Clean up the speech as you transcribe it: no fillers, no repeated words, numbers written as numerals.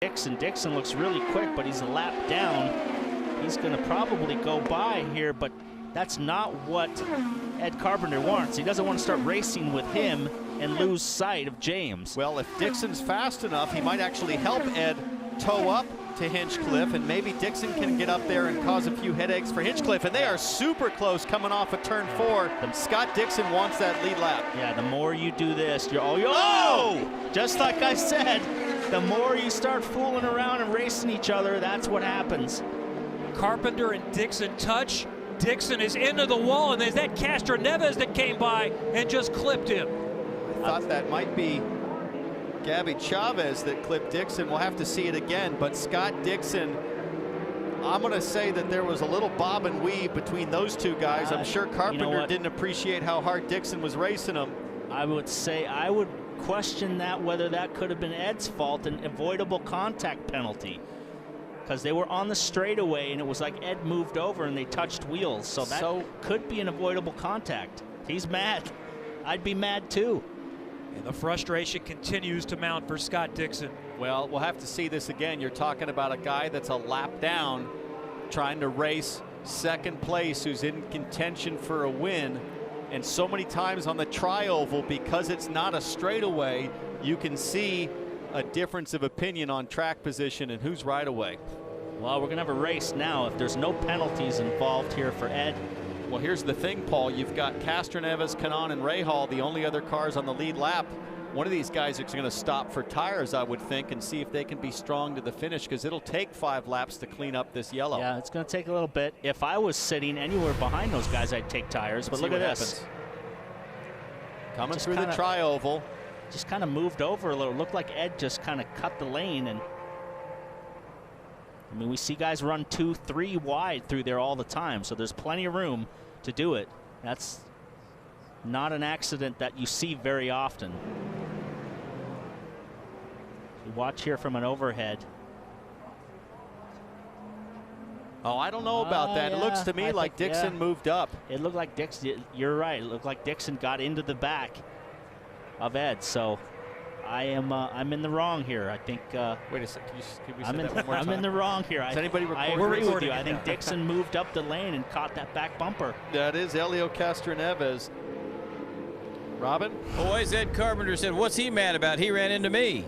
Dixon looks really quick, but he's a lap down. He's going to probably go by here, but that's not what Ed Carpenter wants. He doesn't want to start racing with him and lose sight of James. Well, if Dixon's fast enough, he might actually help Ed tow up to Hinchcliffe, and maybe Dixon can get up there and cause a few headaches for Hinchcliffe. And they are super close coming off of turn 4. Scott Dixon wants that lead lap. Yeah, the more you do this, just like I said, the more you start fooling around and racing each other, that's what happens. Carpenter and Dixon touch. Dixon is into the wall, and there's that Castroneves that came by and just clipped him. I thought that might be Gabby Chavez that clipped Dixon. We'll have to see it again, but Scott Dixon, I'm going to say that there was a little bob and weave between those two guys. I'm sure Carpenter didn't appreciate how hard Dixon was racing him. I would say I would question that whether that could have been Ed's fault, an avoidable contact penalty, because they were on the straightaway and it was like Ed moved over and they touched wheels, so that could be an avoidable contact. He's mad. I'd be mad too. And the frustration continues to mount for Scott Dixon. Well, we'll have to see this again. You're talking about a guy that's a lap down, trying to race second place, who's in contention for a win. And so many times on the tri-oval, because it's not a straightaway, you can see a difference of opinion on track position and who's right away. Well, we're going to have a race now if there's no penalties involved here for Ed. Well, here's the thing, Paul. You've got Castroneves, Kanaan, and Rahal, the only other cars on the lead lap. One of these guys is going to stop for tires, I would think, and see if they can be strong to the finish, because it'll take 5 laps to clean up this yellow. Yeah, it's going to take a little bit. If I was sitting anywhere behind those guys, I'd take tires. But look at this. Coming through the tri-oval. Just kind of moved over a little. Looked like Ed just kind of cut the lane. And I mean, we see guys run 2, 3 wide through there all the time, so there's plenty of room to do it. That's not an accident that you see very often. You watch here from an overhead. Oh, I don't know about that. Yeah, it looks to me like Dixon moved up. It looked like Dixon, you're right. It looked like Dixon got into the back of Ed. So I'm in the wrong here. I think. Wait a second. Can we say that one more time? I'm in the wrong here. Is anybody recording? I agree with you. I think Dixon moved up the lane and caught that back bumper. That is Elio Castroneves. Robin? Boys, Ed Carpenter said, what's he mad about? He ran into me.